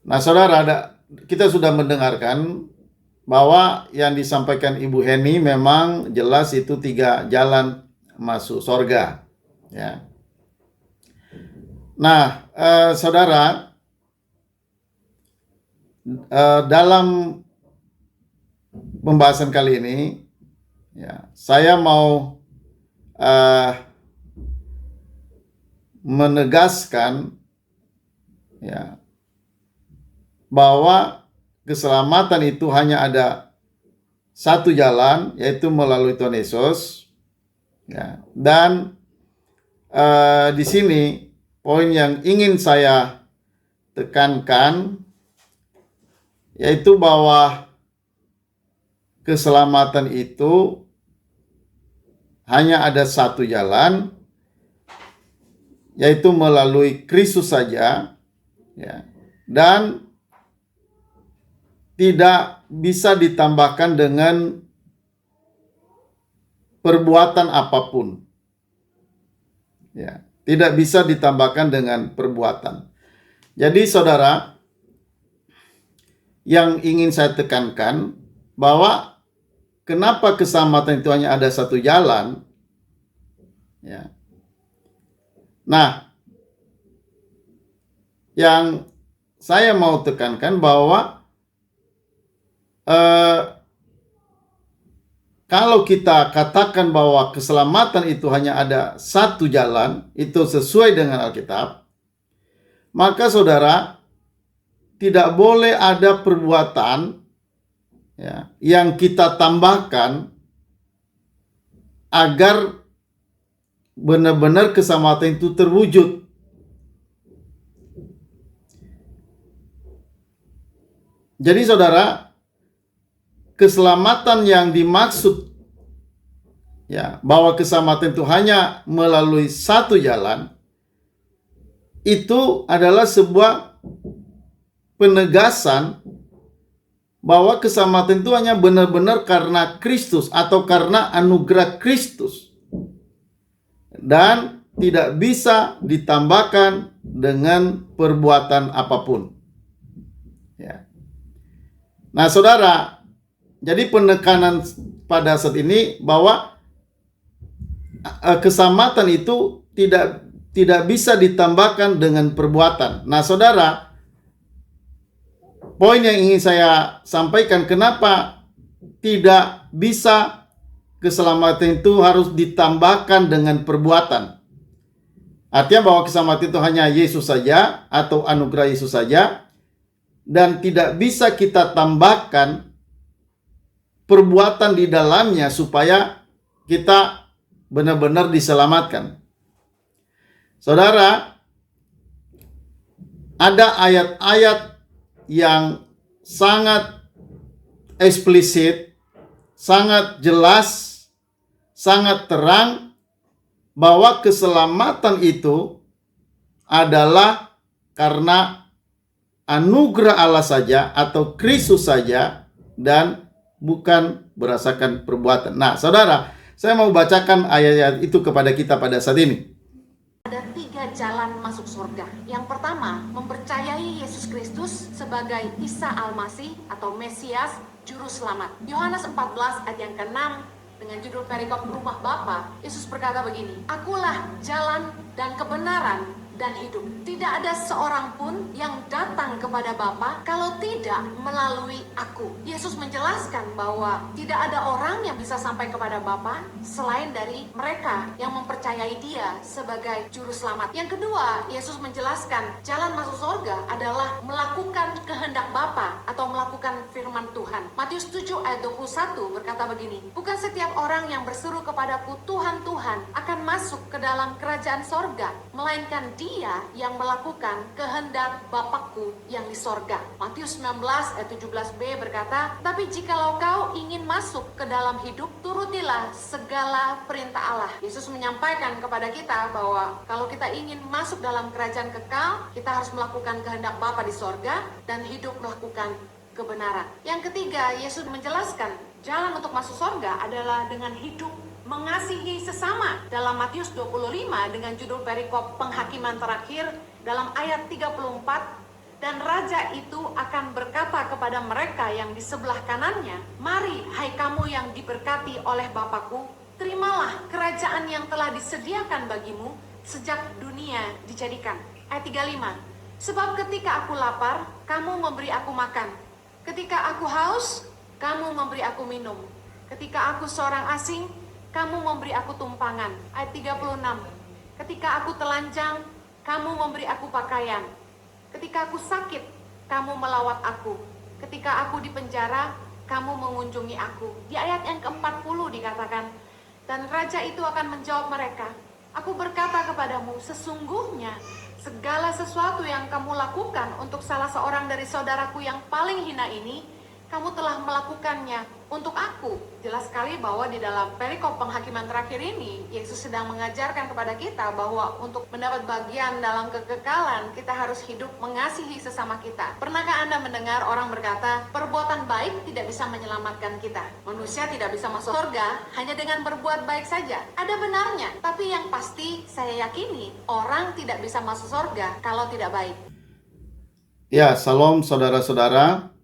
Nah, saudara, kita sudah mendengarkan bahwa yang disampaikan Ibu Heni memang jelas itu 3 jalan masuk sorga. Ya. Nah, saudara, dalam pembahasan kali ini, ya, saya mau menegaskan, ya, bahwa keselamatan itu hanya ada satu jalan, yaitu melalui Tuhan Yesus. Ya. Dan di sini poin yang ingin saya tekankan yaitu bahwa keselamatan itu hanya ada satu jalan, yaitu melalui Kristus saja, ya, dan tidak bisa ditambahkan dengan perbuatan apapun. Ya, tidak bisa ditambahkan dengan perbuatan. Jadi saudara, yang ingin saya tekankan bahwa kenapa keselamatan itu hanya ada satu jalan, ya. Nah, yang saya mau tekankan bahwa kalau kita katakan bahwa keselamatan itu hanya ada satu jalan, itu sesuai dengan Alkitab, maka saudara, tidak boleh ada perbuatan, ya, yang kita tambahkan agar benar-benar keselamatan itu terwujud. Jadi saudara, keselamatan yang dimaksud, ya, bahwa keselamatan itu hanya melalui satu jalan, itu adalah sebuah penegasan bahwa keselamatan itu hanya benar-benar karena Kristus atau karena anugerah Kristus dan tidak bisa ditambahkan dengan perbuatan apapun. Ya. Nah, saudara, jadi penekanan pada saat ini bahwa keselamatan itu tidak bisa ditambahkan dengan perbuatan. Nah, saudara, poin yang ingin saya sampaikan, kenapa tidak bisa keselamatan itu harus ditambahkan dengan perbuatan. Artinya bahwa keselamatan itu hanya Yesus saja atau anugerah Yesus saja, dan tidak bisa kita tambahkan perbuatan di dalamnya supaya kita benar-benar diselamatkan. Saudara, ada ayat-ayat yang sangat eksplisit, sangat jelas, sangat terang bahwa keselamatan itu adalah karena anugerah Allah saja atau Kristus saja dan bukan berdasarkan perbuatan. Nah, saudara, saya mau bacakan ayat-ayat itu kepada kita pada saat ini. Ada 3 jalan masuk surga. Yang pertama, mempercayai Yesus Kristus sebagai Isa Al-Masih atau Mesias, Juru Selamat. Yohanes 14 ayat yang ke-6 dengan judul perikop rumah Bapa, Yesus berkata begini, "Akulah jalan dan kebenaran dan hidup. Tidak ada seorang pun yang datang kepada Bapa kalau tidak melalui aku." Yesus menjelaskan bahwa tidak ada orang yang bisa sampai kepada Bapa selain dari mereka yang mempercayai Dia sebagai juru selamat. Yang kedua, Yesus menjelaskan jalan masuk surga adalah melakukan kehendak Bapa atau melakukan firman Tuhan. Matius 7 ayat 21 berkata begini, "Bukan setiap orang yang berseru kepadaku Tuhan, Tuhan akan masuk ke dalam kerajaan sorga, melainkan dia yang melakukan kehendak Bapakku yang di sorga." Matius 19 ayat 17b berkata, "Tapi jikalau kau ingin masuk ke dalam hidup, turutilah segala perintah Allah." Yesus menyampaikan kepada kita bahwa kalau kita ingin masuk dalam kerajaan kekal, kita harus melakukan kehendak Bapa di sorga dan hidup melakukan kebenaran. Yang ketiga, Yesus menjelaskan jalan untuk masuk sorga adalah dengan hidup mengasihi sesama. Dalam Matius 25 dengan judul perikop penghakiman terakhir dalam ayat 34 Dan raja itu akan berkata kepada mereka yang di sebelah kanannya, "Mari, hai kamu yang diberkati oleh Bapakku, terimalah kerajaan yang telah disediakan bagimu sejak dunia dijadikan." Ayat 35. "Sebab ketika aku lapar, kamu memberi aku makan. Ketika aku haus, kamu memberi aku minum. Ketika aku seorang asing, kamu memberi aku tumpangan." Ayat 36. "Ketika aku telanjang, kamu memberi aku pakaian. Ketika aku sakit, kamu melawat aku. Ketika aku di penjara, kamu mengunjungi aku." Di ayat yang ke-40 dikatakan, "Dan raja itu akan menjawab mereka, Aku berkata kepadamu, sesungguhnya segala sesuatu yang kamu lakukan untuk salah seorang dari saudaraku yang paling hina ini, kamu telah melakukannya untuk aku." Jelas sekali bahwa di dalam perikop penghakiman terakhir ini, Yesus sedang mengajarkan kepada kita bahwa untuk mendapat bagian dalam kekekalan, kita harus hidup mengasihi sesama kita. Pernahkah Anda mendengar orang berkata, perbuatan baik tidak bisa menyelamatkan kita? Manusia tidak bisa masuk surga hanya dengan berbuat baik saja. Ada benarnya, tapi yang pasti saya yakini orang tidak bisa masuk surga kalau tidak baik. Ya, salam saudara-saudara.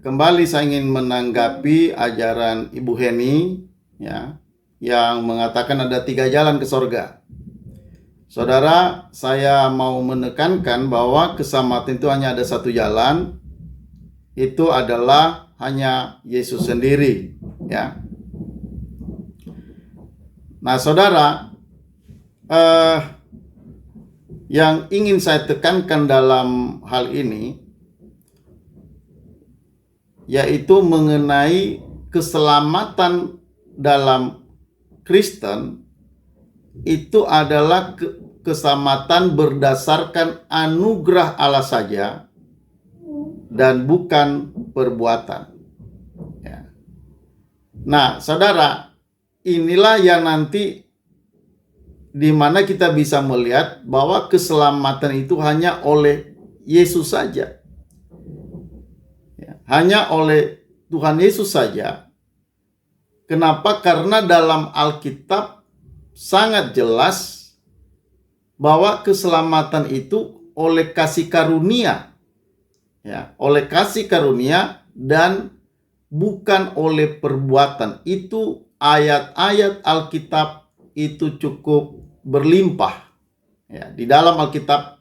Kembali saya ingin menanggapi ajaran Ibu Heni ya, yang mengatakan ada 3 jalan ke sorga. Saudara, saya mau menekankan bahwa keselamatan itu hanya ada 1 jalan, itu adalah hanya Yesus sendiri ya. Nah saudara, yang ingin saya tekankan dalam hal ini yaitu mengenai keselamatan dalam Kristen itu adalah keselamatan berdasarkan anugerah Allah saja dan bukan perbuatan. Ya. Nah, saudara, inilah yang nanti di mana kita bisa melihat bahwa keselamatan itu hanya oleh Yesus saja. Hanya oleh Tuhan Yesus saja. Kenapa? Karena dalam Alkitab sangat jelas bahwa keselamatan itu oleh kasih karunia. Ya, oleh kasih karunia dan bukan oleh perbuatan. Itu ayat-ayat Alkitab itu cukup berlimpah. Ya, di dalam Alkitab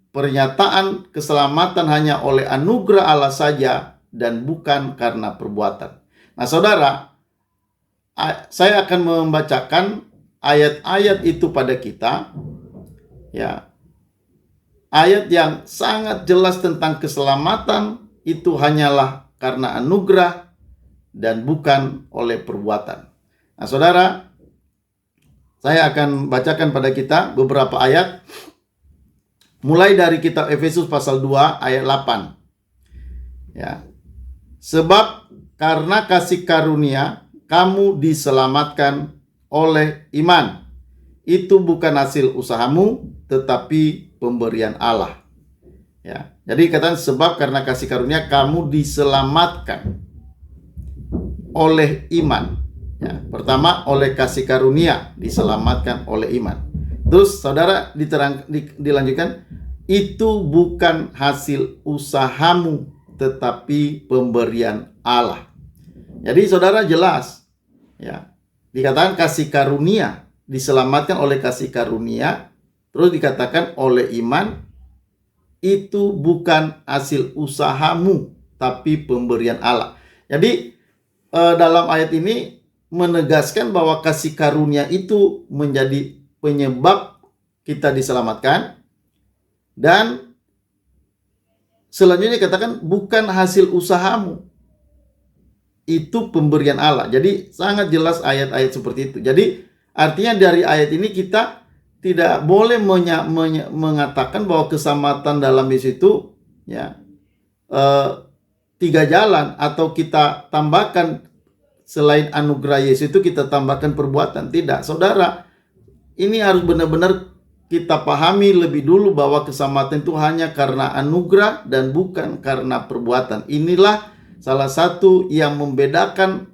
pernyataan keselamatan hanya oleh anugerah Allah saja dan bukan karena perbuatan. Nah, saudara, saya akan membacakan ayat-ayat itu pada kita. Ya. Ayat yang sangat jelas tentang keselamatan itu hanyalah karena anugerah dan bukan oleh perbuatan. Nah, saudara, saya akan bacakan pada kita beberapa ayat. Mulai dari kitab Efesus pasal 2 ayat 8. Ya. Sebab karena kasih karunia kamu diselamatkan oleh iman. Itu bukan hasil usahamu tetapi pemberian Allah. Ya. Jadi katakan sebab karena kasih karunia kamu diselamatkan oleh iman. Ya. Pertama oleh kasih karunia diselamatkan oleh iman. Terus saudara dilanjutkan, itu bukan hasil usahamu tetapi pemberian Allah. Jadi saudara jelas ya, dikatakan kasih karunia, diselamatkan oleh kasih karunia, terus dikatakan oleh iman, itu bukan hasil usahamu tapi pemberian Allah. Jadi dalam ayat ini menegaskan bahwa kasih karunia itu menjadi penyebab kita diselamatkan, dan selanjutnya katakan bukan hasil usahamu, itu pemberian Allah. Jadi sangat jelas ayat-ayat seperti itu. Jadi artinya dari ayat ini kita tidak boleh mengatakan bahwa keselamatan dalam Yesus itu ya 3 jalan, atau kita tambahkan selain anugerah Yesus itu kita tambahkan perbuatan. Tidak, saudara. Ini harus benar-benar kita pahami lebih dulu bahwa keselamatan itu hanya karena anugerah dan bukan karena perbuatan. Inilah salah satu yang membedakan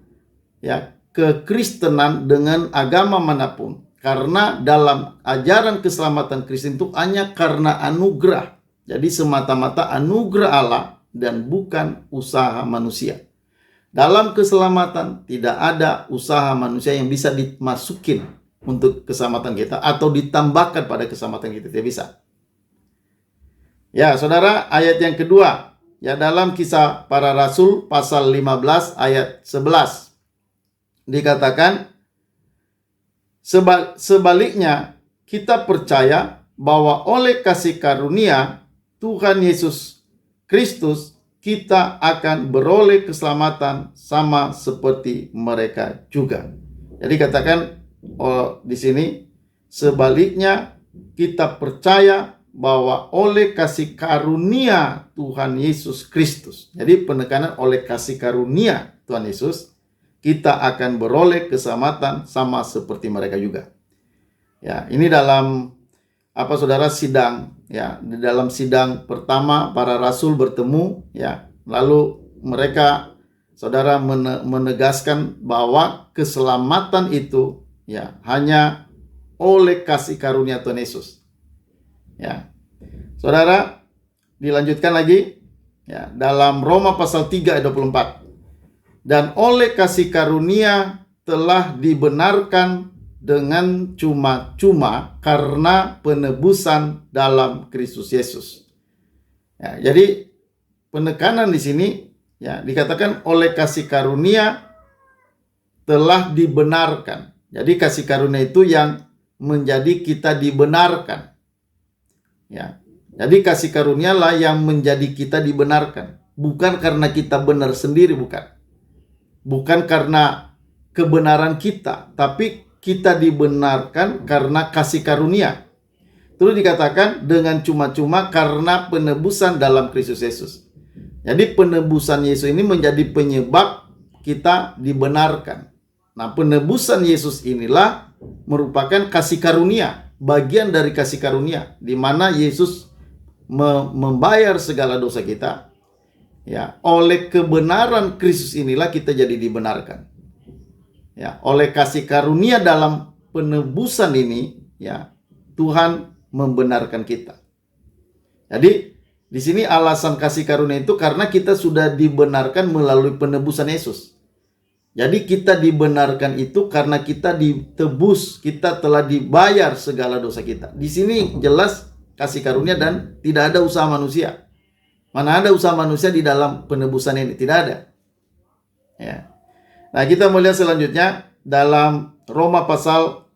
ya kekristenan dengan agama manapun. Karena dalam ajaran keselamatan Kristen itu hanya karena anugerah. Jadi semata-mata anugerah Allah dan bukan usaha manusia. Dalam keselamatan tidak ada usaha manusia yang bisa dimasukin untuk keselamatan kita atau ditambahkan pada keselamatan kita. Tidak bisa. Ya, saudara, ayat yang kedua. Ya, dalam Kisah Para Rasul pasal 15 ayat 11. Dikatakan, sebaliknya kita percaya bahwa oleh kasih karunia Tuhan Yesus Kristus kita akan beroleh keselamatan sama seperti mereka juga. Jadi katakan di sini, sebaliknya kita percaya bahwa oleh kasih karunia Tuhan Yesus Kristus. Jadi penekanan oleh kasih karunia Tuhan Yesus, kita akan beroleh keselamatan sama seperti mereka juga. Ya, ini dalam saudara sidang, ya, di dalam sidang pertama para rasul bertemu, ya, lalu mereka saudara menegaskan bahwa keselamatan itu, ya, hanya oleh kasih karunia Tuhan Yesus. Ya, saudara, dilanjutkan lagi, ya, dalam Roma pasal 3 ayat 24. Dan oleh kasih karunia telah dibenarkan dengan cuma-cuma karena penebusan dalam Kristus Yesus. Ya, jadi penekanan di sini, ya, dikatakan oleh kasih karunia telah dibenarkan. Jadi kasih karunia itu yang menjadi kita dibenarkan. Ya, jadi kasih karunia lah yang menjadi kita dibenarkan, bukan karena kita benar sendiri, bukan karena kebenaran kita, tapi kita dibenarkan karena kasih karunia. Terus dikatakan dengan cuma-cuma karena penebusan dalam Kristus Yesus. Jadi penebusan Yesus ini menjadi penyebab kita dibenarkan. Nah, penebusan Yesus inilah merupakan kasih karunia, bagian dari kasih karunia, di mana Yesus membayar segala dosa kita. Ya, oleh kebenaran Kristus inilah kita jadi dibenarkan. Ya, oleh kasih karunia dalam penebusan ini, ya, Tuhan membenarkan kita. Jadi di sini alasan kasih karunia itu karena kita sudah dibenarkan melalui penebusan Yesus. Jadi kita dibenarkan itu karena kita ditebus, kita telah dibayar segala dosa kita. Di sini jelas kasih karunia dan tidak ada usaha manusia. Mana ada usaha manusia di dalam penebusan ini? Tidak ada. Ya. Nah, kita melihat selanjutnya dalam Roma pasal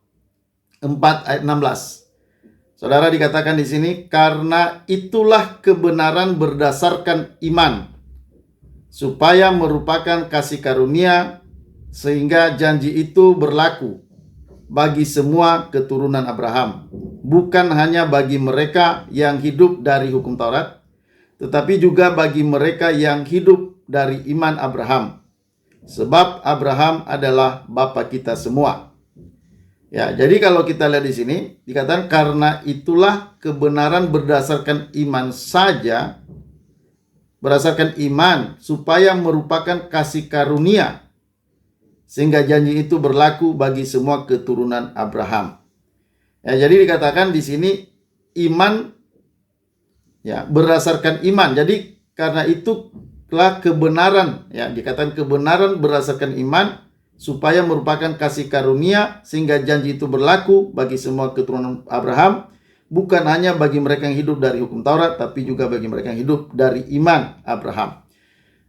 4 ayat 16. Saudara, dikatakan di sini, karena itulah kebenaran berdasarkan iman, supaya merupakan kasih karunia, sehingga janji itu berlaku bagi semua keturunan Abraham, bukan hanya bagi mereka yang hidup dari hukum Taurat, tetapi juga bagi mereka yang hidup dari iman Abraham. Sebab Abraham adalah bapa kita semua. Ya, jadi kalau kita lihat di sini, dikatakan karena itulah kebenaran berdasarkan iman saja, berdasarkan iman, supaya merupakan kasih karunia, sehingga janji itu berlaku bagi semua keturunan Abraham. Ya, jadi dikatakan di sini iman, ya, berdasarkan iman. Jadi karena itulah kebenaran, ya, dikatakan kebenaran berdasarkan iman, supaya merupakan kasih karunia, sehingga janji itu berlaku bagi semua keturunan Abraham, bukan hanya bagi mereka yang hidup dari hukum Taurat, tapi juga bagi mereka yang hidup dari iman Abraham.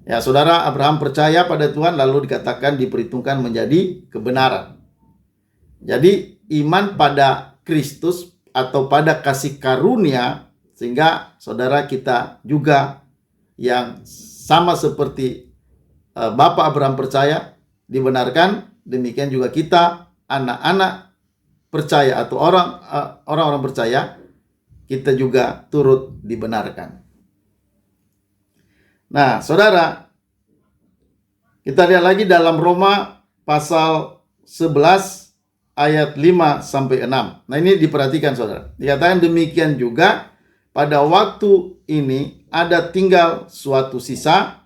Ya, saudara, Abraham percaya pada Tuhan, lalu dikatakan diperhitungkan menjadi kebenaran. Jadi iman pada Kristus atau pada kasih karunia, sehingga saudara kita juga yang sama seperti Bapak Abraham percaya dibenarkan, demikian juga kita anak-anak percaya atau orang-orang percaya, kita juga turut dibenarkan. Nah, saudara, kita lihat lagi dalam Roma pasal 11 ayat 5 sampai 6. Nah, ini diperhatikan, saudara. Dikatakan demikian juga pada waktu ini ada tinggal suatu sisa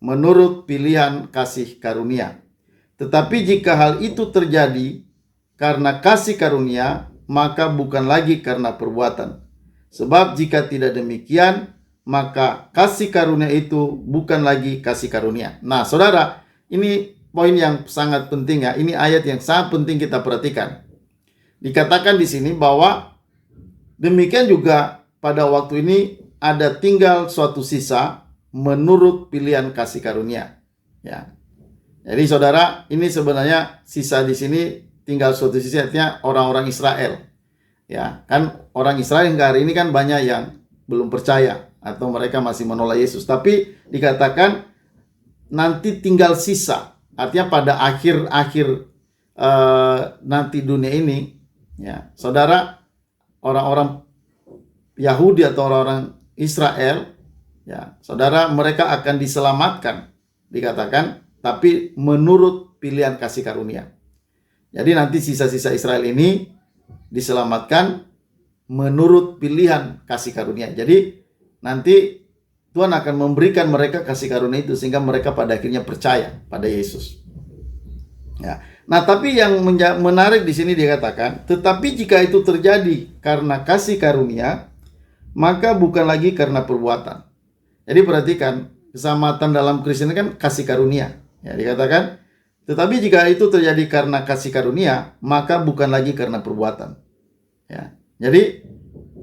menurut pilihan kasih karunia. Tetapi jika hal itu terjadi, karena kasih karunia, maka bukan lagi karena perbuatan. Sebab jika tidak demikian, maka kasih karunia itu bukan lagi kasih karunia. Nah, saudara, ini poin yang sangat penting ya. Ini ayat yang sangat penting kita perhatikan. Dikatakan di sini bahwa demikian juga pada waktu ini ada tinggal suatu sisa menurut pilihan kasih karunia. Ya. Jadi saudara, ini sebenarnya sisa di sini tinggal suatu sisa, artinya orang-orang Israel. Ya, kan orang Israel hingga hari ini kan banyak yang belum percaya atau mereka masih menolak Yesus. Tapi dikatakan nanti tinggal sisa, artinya pada akhir-akhir nanti dunia ini, ya, saudara, orang-orang Yahudi atau orang-orang Israel, ya, saudara, mereka akan diselamatkan, dikatakan, tapi menurut pilihan kasih karunia. Jadi nanti sisa-sisa Israel ini diselamatkan menurut pilihan kasih karunia. Jadi nanti Tuhan akan memberikan mereka kasih karunia itu sehingga mereka pada akhirnya percaya pada Yesus. Ya. Nah, tapi yang menarik di sini dikatakan, tetapi jika itu terjadi karena kasih karunia, maka bukan lagi karena perbuatan. Jadi perhatikan, keselamatan dalam Kristen kan kasih karunia. Ya, dikatakan, tetapi jika itu terjadi karena kasih karunia, maka bukan lagi karena perbuatan. Ya. Jadi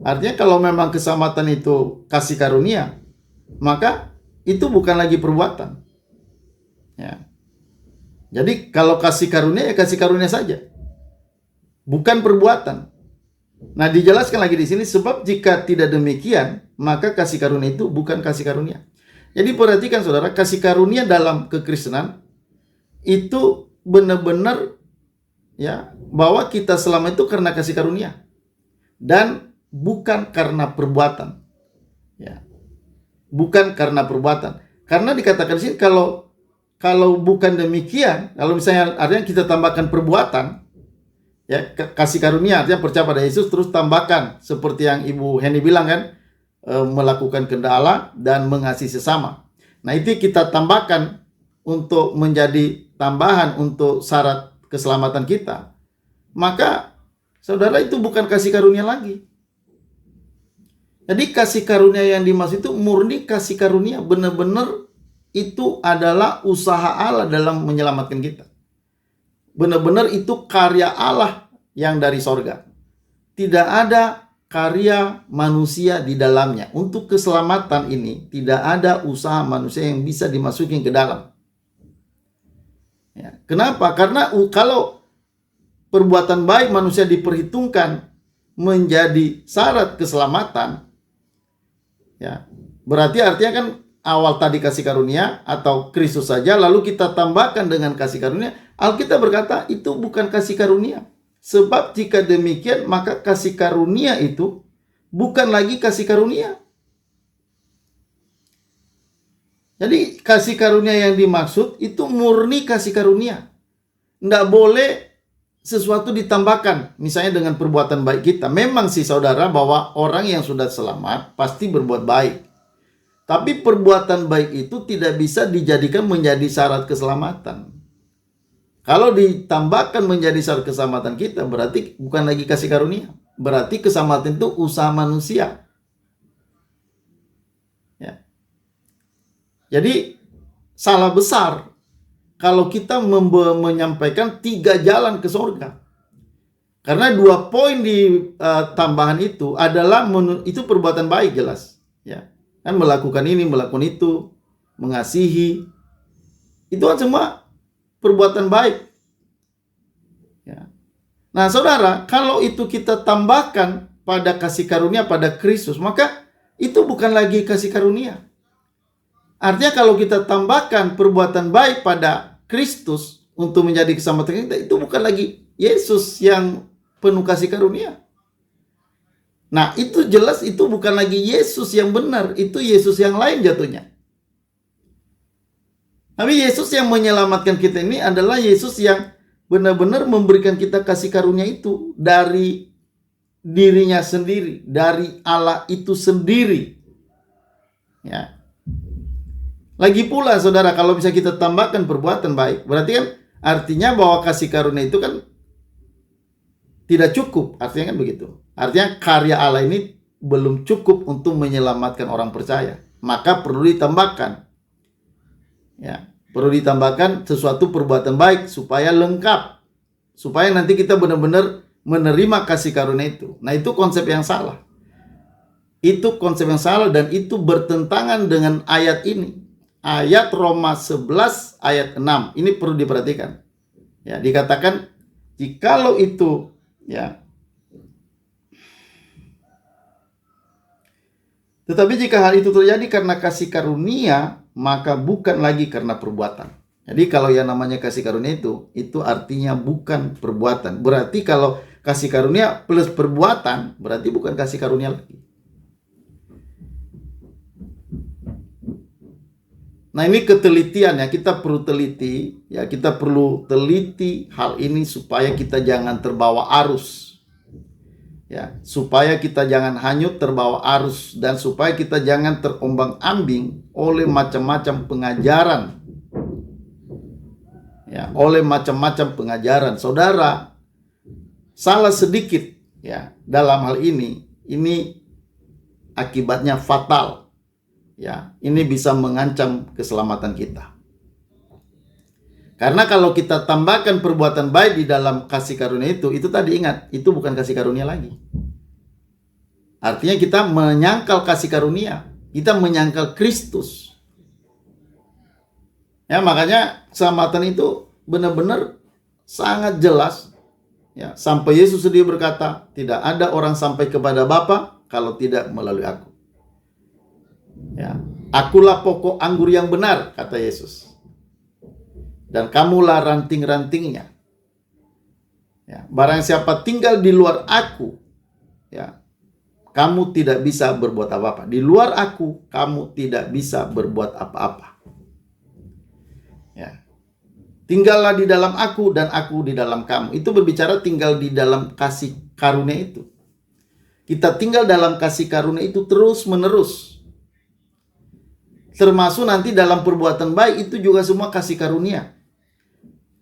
artinya kalau memang keselamatan itu kasih karunia, maka itu bukan lagi perbuatan. Ya. Jadi kalau kasih karunia, ya kasih karunia saja, bukan perbuatan. Nah, dijelaskan lagi di sini, sebab jika tidak demikian, maka kasih karunia itu bukan kasih karunia. Jadi perhatikan saudara, kasih karunia dalam kekristenan itu benar-benar, ya, bahwa kita selamat itu karena kasih karunia dan bukan karena perbuatan. Ya. Bukan karena perbuatan. Karena dikatakan di sini kalau bukan demikian, kalau misalnya artinya kita tambahkan perbuatan, ya, kasih karunia artinya percaya pada Yesus terus tambahkan seperti yang Ibu Henny bilang kan, melakukan kehendak Allah dan mengasihi sesama. Nah, itu kita tambahkan untuk menjadi tambahan untuk syarat keselamatan kita. Maka saudara, itu bukan kasih karunia lagi. Jadi kasih karunia yang dimaksud itu murni kasih karunia, benar-benar itu adalah usaha Allah dalam menyelamatkan kita. Benar-benar itu karya Allah yang dari sorga. Tidak ada karya manusia di dalamnya. Untuk keselamatan ini tidak ada usaha manusia yang bisa dimasukin ke dalam. Ya. Kenapa? Karena kalau perbuatan baik manusia diperhitungkan menjadi syarat keselamatan, ya, berarti artinya kan awal tadi kasih karunia atau Kristus saja, lalu kita tambahkan dengan kasih karunia. Alkitab berkata itu bukan kasih karunia. Sebab jika demikian, maka kasih karunia itu bukan lagi kasih karunia. Jadi kasih karunia yang dimaksud itu murni kasih karunia. Tidak boleh sesuatu ditambahkan, misalnya dengan perbuatan baik kita. Memang sih saudara, bahwa orang yang sudah selamat pasti berbuat baik. Tapi perbuatan baik itu tidak bisa dijadikan menjadi syarat keselamatan. Kalau ditambahkan menjadi syarat keselamatan kita, berarti bukan lagi kasih karunia. Berarti keselamatan itu usaha manusia. Ya. Jadi salah besar kalau kita menyampaikan 3 jalan ke surga. Karena 2 poin di tambahan itu adalah itu perbuatan baik, jelas. Ya. Kan melakukan ini, melakukan itu, mengasihi. Itu kan semua perbuatan baik. Ya. Nah, saudara, kalau itu kita tambahkan pada kasih karunia pada Kristus, maka itu bukan lagi kasih karunia. Artinya kalau kita tambahkan perbuatan baik pada Kristus untuk menjadi keselamatan kita, itu bukan lagi Yesus yang penuh kasih karunia. Nah, itu jelas itu bukan lagi Yesus yang benar, itu Yesus yang lain jatuhnya. Tapi Yesus yang menyelamatkan kita ini adalah Yesus yang benar-benar memberikan kita kasih karunia itu dari dirinya sendiri, dari Allah itu sendiri. Ya. Lagi pula saudara, kalau bisa kita tambahkan perbuatan baik, berarti kan artinya bahwa kasih karunia itu kan tidak cukup, artinya kan begitu. Artinya karya Allah ini belum cukup untuk menyelamatkan orang percaya. Maka perlu ditambahkan. Ya, perlu ditambahkan sesuatu perbuatan baik supaya lengkap. Supaya nanti kita benar-benar menerima kasih karunia itu. Nah, itu konsep yang salah. Itu konsep yang salah dan itu bertentangan dengan ayat ini. Ayat Roma 11 ayat 6. Ini perlu diperhatikan. Ya, dikatakan jikalau itu ya. Tetapi jika hal itu terjadi karena kasih karunia, maka bukan lagi karena perbuatan. Jadi kalau yang namanya kasih karunia itu artinya bukan perbuatan. Berarti kalau kasih karunia plus perbuatan, berarti bukan kasih karunia lagi. Nah, ini ketelitian ya, kita perlu teliti ya, kita perlu teliti hal ini supaya kita jangan terbawa arus. Ya, supaya kita jangan hanyut terbawa arus dan supaya kita jangan terombang-ambing oleh macam-macam pengajaran. Ya, oleh macam-macam pengajaran. Saudara, salah sedikit ya dalam hal ini akibatnya fatal. Ya, ini bisa mengancam keselamatan kita. Karena kalau kita tambahkan perbuatan baik di dalam kasih karunia itu tadi ingat, itu bukan kasih karunia lagi. Artinya kita menyangkal kasih karunia, kita menyangkal Kristus. Ya, makanya keselamatan itu benar-benar sangat jelas. Ya, sampai Yesus sendiri berkata, tidak ada orang sampai kepada Bapa kalau tidak melalui aku. Ya, akulah pokok anggur yang benar, kata Yesus. Dan kamulah ranting-rantingnya. Ya, barang siapa tinggal di luar aku, ya, kamu tidak bisa berbuat apa-apa. Di luar aku, kamu tidak bisa berbuat apa-apa. Ya. Tinggallah di dalam aku dan aku di dalam kamu. Itu berbicara tinggal di dalam kasih karunia itu. Kita tinggal dalam kasih karunia itu terus-menerus. Termasuk nanti dalam perbuatan baik itu juga semua kasih karunia.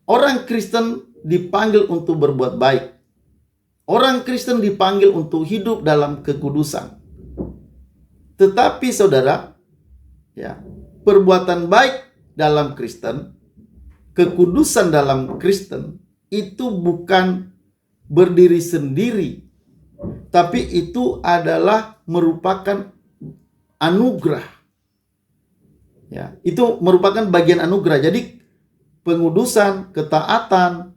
Orang Kristen dipanggil untuk berbuat baik. Orang Kristen dipanggil untuk hidup dalam kekudusan. Tetapi saudara, ya, perbuatan baik dalam Kristen, kekudusan dalam Kristen itu bukan berdiri sendiri, tapi itu adalah merupakan anugerah. Ya, itu merupakan bagian anugerah. Jadi pengudusan, ketaatan,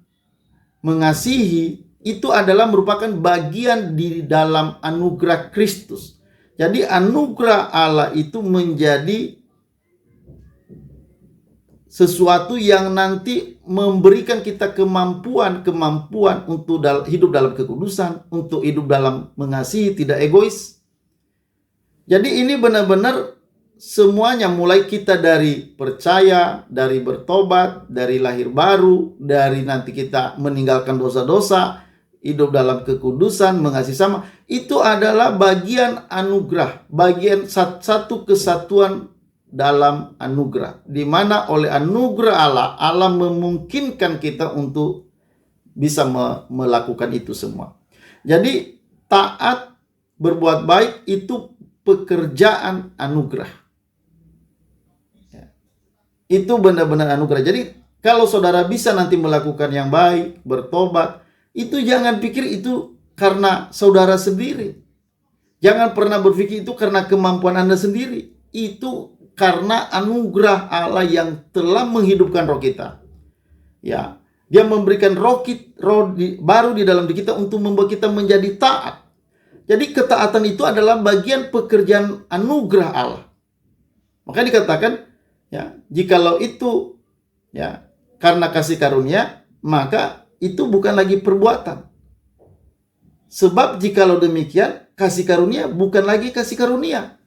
mengasihi itu adalah merupakan bagian di dalam anugerah Kristus. Jadi anugerah Allah itu menjadi sesuatu yang nanti memberikan kita kemampuan untuk hidup dalam kekudusan, untuk hidup dalam mengasihi, tidak egois. Jadi ini benar-benar semuanya, mulai kita dari percaya, dari bertobat, dari lahir baru, dari nanti kita meninggalkan dosa-dosa, hidup dalam kekudusan, mengasihi sama, itu adalah bagian anugerah, bagian satu kesatuan dalam anugerah, di mana oleh anugerah Allah memungkinkan kita untuk bisa melakukan itu semua. Jadi taat, berbuat baik itu pekerjaan anugerah. Itu benar-benar anugerah. Jadi kalau saudara bisa nanti melakukan yang baik, bertobat, itu jangan pikir itu karena saudara sendiri. Jangan pernah berpikir itu karena kemampuan Anda sendiri. Itu karena anugerah Allah yang telah menghidupkan roh kita. Ya, Dia memberikan roh baru di dalam diri kita untuk membuat kita menjadi taat. Jadi ketaatan itu adalah bagian pekerjaan anugerah Allah. Maka dikatakan, ya, jikalau itu ya karena kasih karunia, maka itu bukan lagi perbuatan. Sebab jikalau demikian, kasih karunia bukan lagi kasih karunia.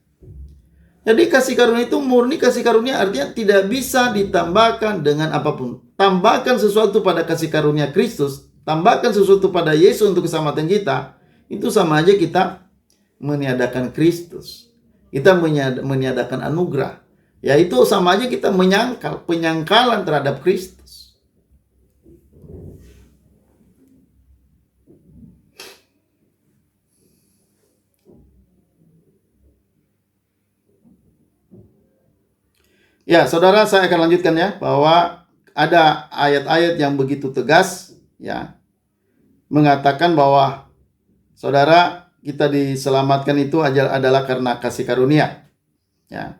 Jadi kasih karunia itu murni kasih karunia, artinya tidak bisa ditambahkan dengan apapun. Tambahkan sesuatu pada kasih karunia Kristus, tambahkan sesuatu pada Yesus untuk keselamatan kita, itu sama aja kita meniadakan Kristus. Kita meniadakan anugerah. Ya, itu sama aja kita menyangkal, penyangkalan terhadap Kristus. Ya, saudara, saya akan lanjutkan ya, bahwa ada ayat-ayat yang begitu tegas ya, mengatakan bahwa saudara, kita diselamatkan itu adalah karena kasih karunia ya.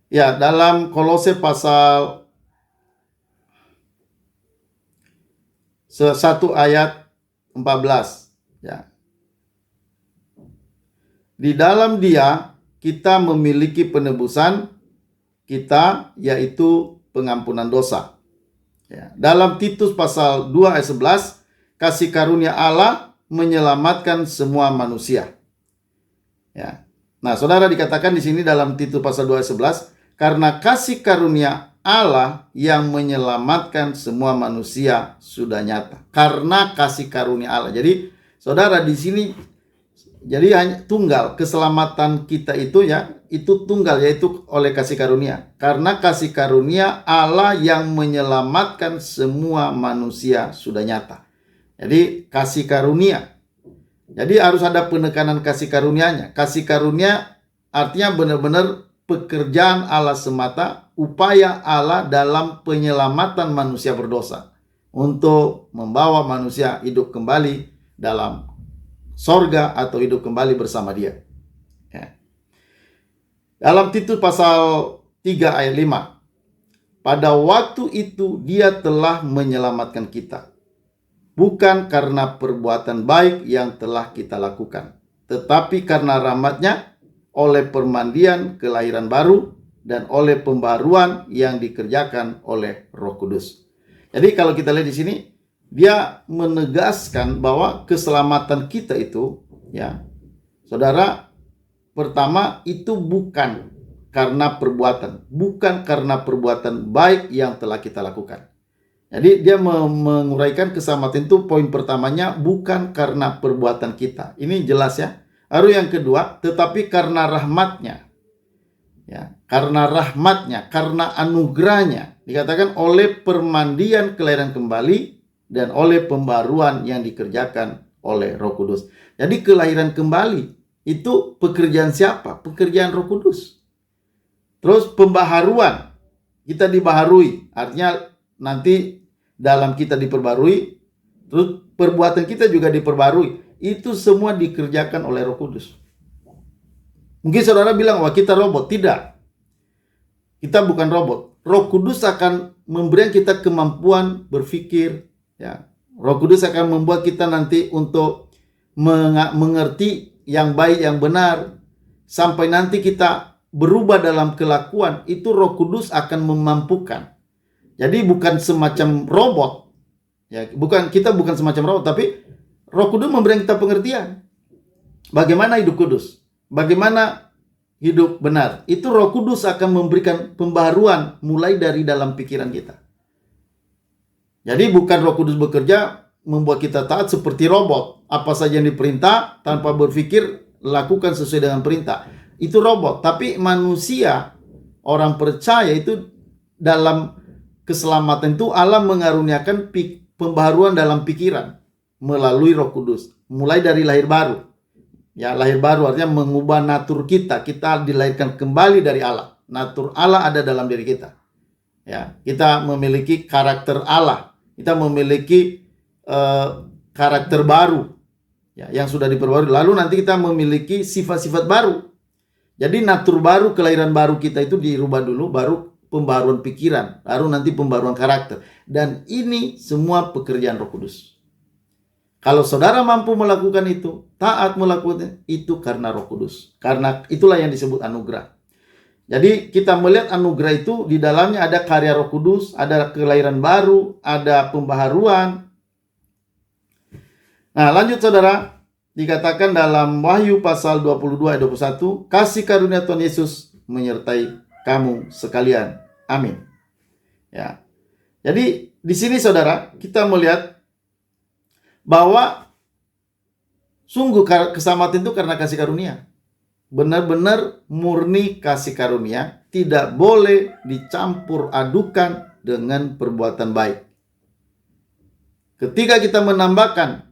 Ya, dalam Kolose pasal 1 ayat 14 ya. Di dalam Dia kita memiliki penebusan kita, yaitu pengampunan dosa. Ya. Dalam Titus pasal 2 ayat 11, kasih karunia Allah menyelamatkan semua manusia. Ya. Nah, saudara, dikatakan di sini dalam Titus pasal 2 ayat 11, karena kasih karunia Allah yang menyelamatkan semua manusia sudah nyata. Karena kasih karunia Allah. Jadi, saudara, di sini jadi hanya tunggal keselamatan kita itu ya, itu tunggal, yaitu oleh kasih karunia. Karena kasih karunia Allah yang menyelamatkan semua manusia sudah nyata. Jadi kasih karunia. Jadi harus ada penekanan kasih karunianya. Kasih karunia artinya benar-benar pekerjaan Allah semata, upaya Allah dalam penyelamatan manusia berdosa untuk membawa manusia hidup kembali dalam sorga atau hidup kembali bersama Dia. Ya. Dalam Titus pasal 3 ayat 5, pada waktu itu Dia telah menyelamatkan kita, bukan karena perbuatan baik yang telah kita lakukan, tetapi karena rahmat-Nya, oleh permandian kelahiran baru dan oleh pembaruan yang dikerjakan oleh Roh Kudus. Jadi kalau kita lihat di sini, dia menegaskan bahwa keselamatan kita itu, ya, saudara, pertama itu bukan karena perbuatan, bukan karena perbuatan baik yang telah kita lakukan. Jadi dia menguraikan keselamatan itu, poin pertamanya bukan karena perbuatan kita. Ini jelas ya. Lalu yang kedua, tetapi karena rahmat-Nya. Ya, karena rahmat-Nya, karena anugerahnya, dikatakan oleh permandian kelahiran kembali dan oleh pembaruan yang dikerjakan oleh Roh Kudus. Jadi kelahiran kembali itu pekerjaan siapa? Pekerjaan Roh Kudus. Terus pembaharuan, kita dibaharui, artinya nanti dalam kita diperbarui, terus perbuatan kita juga diperbarui. Itu semua dikerjakan oleh Roh Kudus. Mungkin saudara bilang, wah kita robot. Tidak. Kita bukan robot. Roh Kudus akan memberikan kita kemampuan berpikir. Ya. Roh Kudus akan membuat kita nanti untuk mengerti yang baik, yang benar. Sampai nanti kita berubah dalam kelakuan. Itu Roh Kudus akan memampukan. Jadi bukan semacam robot. Ya, kita bukan semacam robot, tapi Roh Kudus memberikan kita pengertian. Bagaimana hidup kudus? Bagaimana hidup benar? Itu Roh Kudus akan memberikan pembaruan mulai dari dalam pikiran kita. Jadi bukan Roh Kudus bekerja membuat kita taat seperti robot. Apa saja yang diperintah tanpa berpikir lakukan sesuai dengan perintah. Itu robot. Tapi manusia, orang percaya itu dalam keselamatan itu Allah mengaruniakan pembaharuan dalam pikiran melalui Roh Kudus, mulai dari lahir baru. Ya, lahir baru artinya mengubah natur kita. Kita dilahirkan kembali dari Allah. Natur Allah ada dalam diri kita. Ya, kita memiliki karakter Allah. Kita memiliki karakter baru. Ya, yang sudah diperbarui. Lalu nanti kita memiliki sifat-sifat baru. Jadi natur baru, kelahiran baru kita itu dirubah dulu, baru pembaruan pikiran, baru nanti pembaruan karakter. Dan ini semua pekerjaan Roh Kudus. Kalau saudara mampu melakukan itu, taat melakukan itu karena Roh Kudus. Karena itulah yang disebut anugerah. Jadi kita melihat anugerah itu di dalamnya ada karya Roh Kudus, ada kelahiran baru, ada pembaharuan. Nah, lanjut saudara, dikatakan dalam Wahyu pasal 22 ayat 21, kasih karunia Tuhan Yesus menyertai kamu sekalian. Amin. Ya. Jadi di sini saudara, kita melihat bahwa sungguh keselamatan itu karena kasih karunia. Benar-benar murni kasih karunia, tidak boleh dicampur adukan dengan perbuatan baik. Ketika kita menambahkan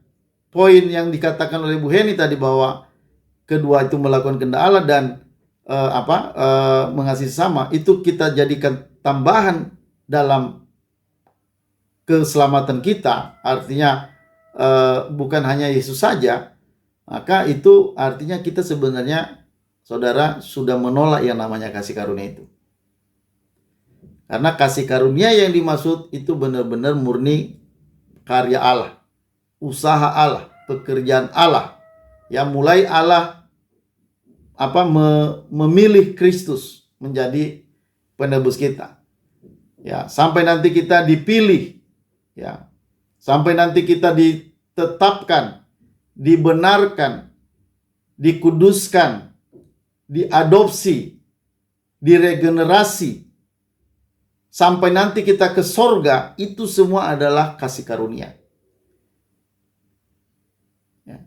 poin yang dikatakan oleh Bu Heni tadi bahwa kedua itu melakukan kehendak Allah dan mengasihi sesama, itu kita jadikan tambahan dalam keselamatan kita, artinya bukan hanya Yesus saja, maka itu artinya kita sebenarnya, saudara, sudah menolak yang namanya kasih karunia itu. Karena kasih karunia yang dimaksud itu benar-benar murni karya Allah, usaha Allah, pekerjaan Allah. Ya, mulai Allah memilih Kristus menjadi penebus kita. Ya, sampai nanti kita dipilih, ya. Sampai nanti kita ditetapkan, dibenarkan, dikuduskan, diadopsi, diregenerasi, sampai nanti kita ke sorga, itu semua adalah kasih karunia. Ya.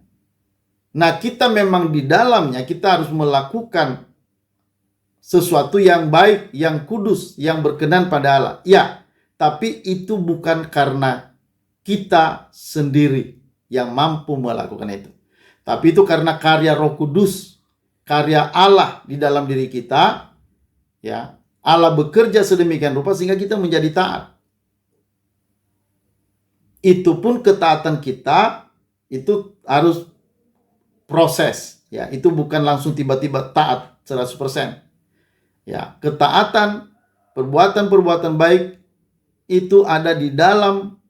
Nah, kita memang di dalamnya kita harus melakukan sesuatu yang baik, yang kudus, yang berkenan pada Allah. Ya, tapi itu bukan karena kita sendiri yang mampu melakukan itu. Tapi itu karena karya Roh Kudus, karya Allah di dalam diri kita, ya. Allah bekerja sedemikian rupa sehingga kita menjadi taat. Itu pun ketaatan kita itu harus proses, ya. Itu bukan langsung tiba-tiba taat 100%. Ya, ketaatan, perbuatan-perbuatan baik itu ada di dalam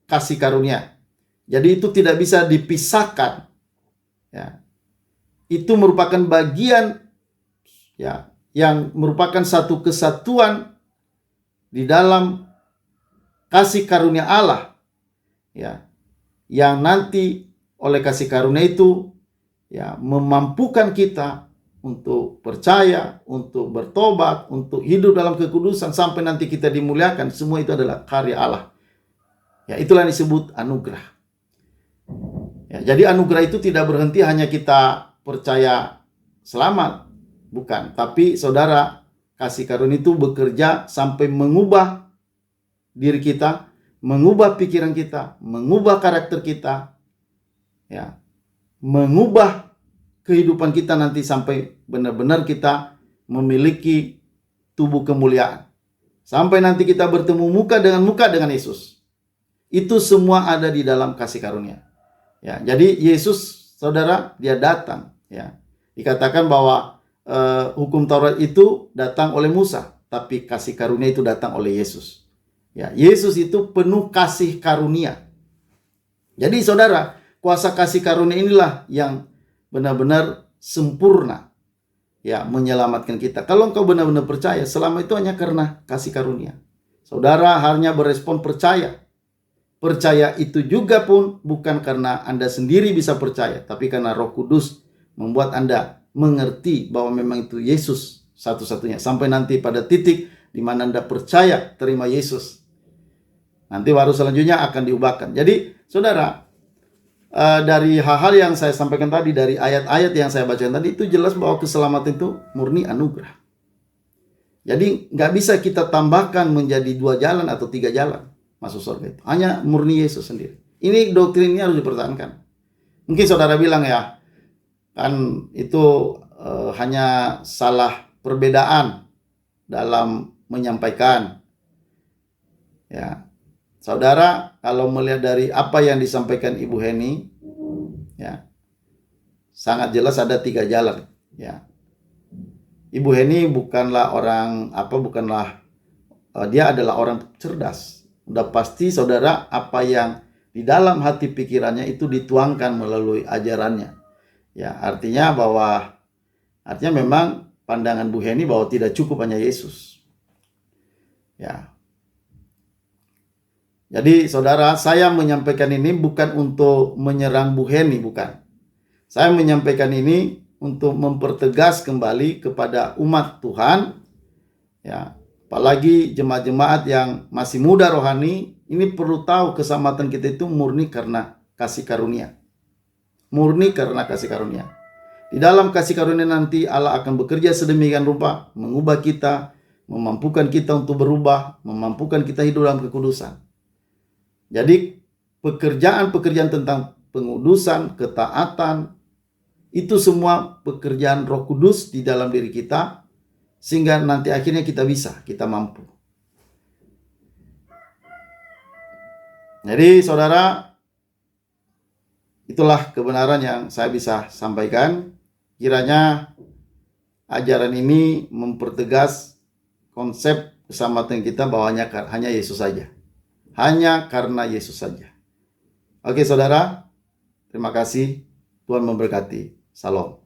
kasih karunia. Jadi itu tidak bisa dipisahkan. Ya. Itu merupakan bagian, ya, yang merupakan satu kesatuan di dalam kasih karunia Allah, ya, yang nanti oleh kasih karunia itu, ya, memampukan kita untuk percaya, untuk bertobat, untuk hidup dalam kekudusan sampai nanti kita dimuliakan. Semua itu adalah karya Allah. Ya, itulah yang disebut anugerah. Ya, jadi anugerah itu tidak berhenti hanya kita percaya selamat. Bukan, tapi saudara, kasih karunia itu bekerja sampai mengubah diri kita, mengubah pikiran kita, mengubah karakter kita, ya, mengubah kehidupan kita nanti sampai benar-benar kita memiliki tubuh kemuliaan. Sampai nanti kita bertemu muka dengan Yesus. Itu semua ada di dalam kasih karunia. Ya, jadi Yesus, saudara, dia datang, ya. Dikatakan bahwa hukum Taurat itu datang oleh Musa, tapi kasih karunia itu datang oleh Yesus. Ya, Yesus itu penuh kasih karunia. Jadi saudara, kuasa kasih karunia inilah yang benar-benar sempurna, ya, menyelamatkan kita. Kalau engkau benar-benar percaya, selamat itu hanya karena kasih karunia. Saudara hanya berespon percaya. Percaya itu juga pun bukan karena Anda sendiri bisa percaya, tapi karena Roh Kudus membuat Anda mengerti bahwa memang itu Yesus satu-satunya. Sampai nanti pada titik di mana Anda percaya terima Yesus, nanti baru selanjutnya akan diubahkan. Jadi saudara, dari hal-hal yang saya sampaikan tadi, dari ayat-ayat yang saya bacakan tadi, itu jelas bahwa keselamatan itu murni anugerah. Jadi nggak bisa kita tambahkan menjadi 2 jalan atau 3 jalan masuk surga itu. Hanya murni Yesus sendiri. Ini doktrin ini harus dipertahankan. Mungkin saudara bilang, ya, kan itu hanya salah perbedaan dalam menyampaikan. Ya, saudara, kalau melihat dari apa yang disampaikan Ibu Heni, ya, sangat jelas ada 3 jalan. Ya, Ibu Heni bukanlah orang dia adalah orang cerdas. Udah pasti saudara, apa yang di dalam hati pikirannya itu dituangkan melalui ajarannya. Ya, artinya memang pandangan Bu Heni bahwa tidak cukup hanya Yesus. Ya. Jadi saudara, saya menyampaikan ini bukan untuk menyerang Bu Heni, bukan. Saya menyampaikan ini untuk mempertegas kembali kepada umat Tuhan, ya, apalagi jemaat-jemaat yang masih muda rohani, ini perlu tahu keselamatan kita itu murni karena kasih karunia. Murni karena kasih karunia. Di dalam kasih karunia nanti Allah akan bekerja sedemikian rupa, mengubah kita, memampukan kita untuk berubah, memampukan kita hidup dalam kekudusan. Jadi pekerjaan-pekerjaan tentang pengudusan, ketaatan, Itu semua pekerjaan Roh Kudus di dalam diri kita, sehingga nanti akhirnya kita mampu. Jadi saudara, itulah kebenaran yang saya bisa sampaikan. Kiranya ajaran ini mempertegas konsep keselamatan kita bahwa hanya Yesus saja. Hanya karena Yesus saja. Oke saudara, terima kasih. Tuhan memberkati. Salam.